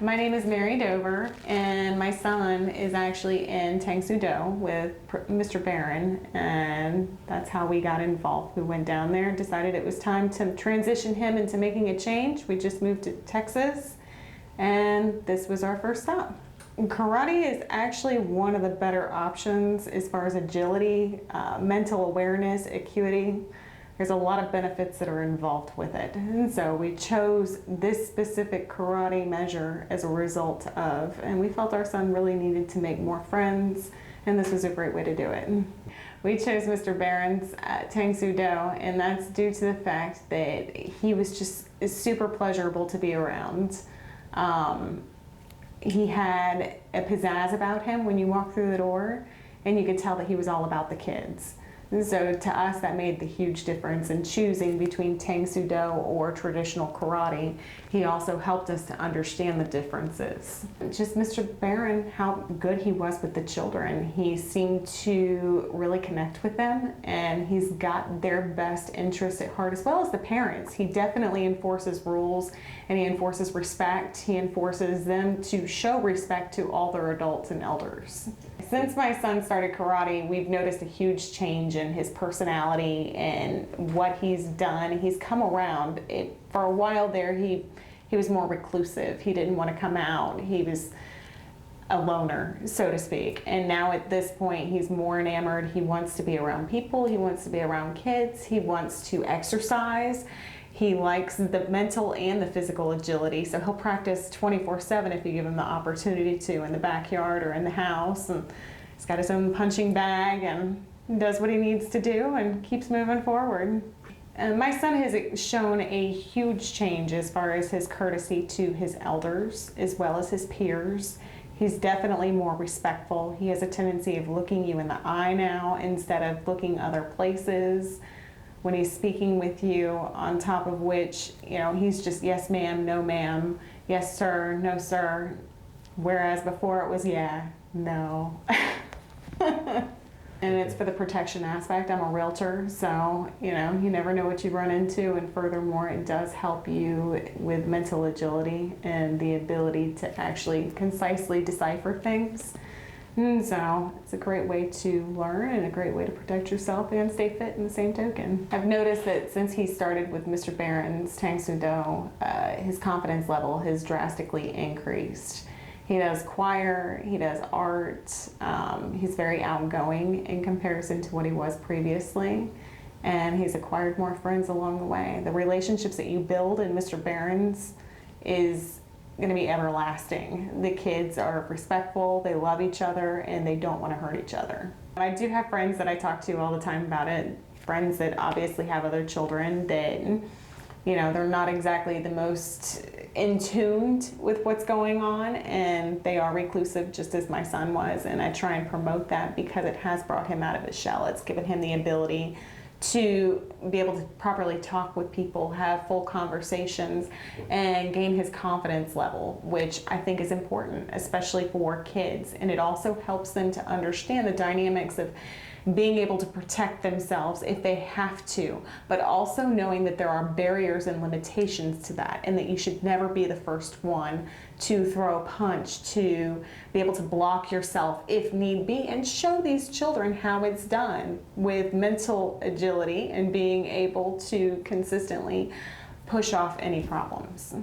My name is Mary Dover, and my son is actually in Tang Soo Do with Mr. Barron, and that's how we got involved. We went down there and decided it was time to transition him into making a change. We just moved to Texas, and this was our first stop. Karate is actually one of the better options as far as agility, mental awareness, acuity. There's a lot of benefits that are involved with it. And so we chose this specific karate measure as a result of, and we felt our son really needed to make more friends, and this was a great way to do it. We chose Mr. Barron's Tang Soo Do, and that's due to the fact that he was just super pleasurable to be around. He had a pizzazz about him when you walked through the door, and you could tell that he was all about the kids. And so to us, that made the huge difference in choosing between Tang Soo Do or traditional karate. He also helped us to understand the differences. Just Mr. Barron, how good he was with the children. He seemed to really connect with them, and he's got their best interests at heart, as well as the parents. He definitely enforces rules, and he enforces respect. He enforces them to show respect to all their adults and elders. Since my son started karate, we've noticed a huge change in his personality and what he's done. He's come around. For a while there, he was more reclusive. He didn't want to come out. He was a loner, so to speak. And now at this point, he's more enamored. He wants to be around people. He wants to be around kids. He wants to exercise. He likes the mental and the physical agility, so he'll practice 24/7 if you give him the opportunity to, in the backyard or in the house. And he's got his own punching bag and does what he needs to do and keeps moving forward. And my son has shown a huge change as far as his courtesy to his elders as well as his peers. He's definitely more respectful. He has a tendency of looking you in the eye now instead of looking other places when he's speaking with you, on top of which, you know, he's just yes ma'am, no ma'am, yes sir, no sir, whereas before it was yeah, no. And it's for the protection aspect. I'm a realtor, so you never know what you run into, and furthermore, it does help you with mental agility and the ability to actually concisely decipher things. And so it's a great way to learn and a great way to protect yourself and stay fit in the same token. I've noticed that since he started with Mr. Barron's Tang Soo Do, his confidence level has drastically increased. He does choir, he does art, he's very outgoing in comparison to what he was previously, and he's acquired more friends along the way. The relationships that you build in Mr. Barron's is going to be everlasting. The kids are respectful, they love each other, and they don't want to hurt each other. I do have friends that I talk to all the time about it, friends that obviously have other children that, they're not exactly the most in tuned with what's going on, and they are reclusive just as my son was, and I try and promote that because it has brought him out of his shell. It's given him the ability to be able to properly talk with people, have full conversations, and gain his confidence level, which I think is important, especially for kids. And it also helps them to understand the dynamics of being able to protect themselves if they have to, but also knowing that there are barriers and limitations to that, and that you should never be the first one to throw a punch, to be able to block yourself if need be, and show these children how it's done with mental agility and being able to consistently push off any problems.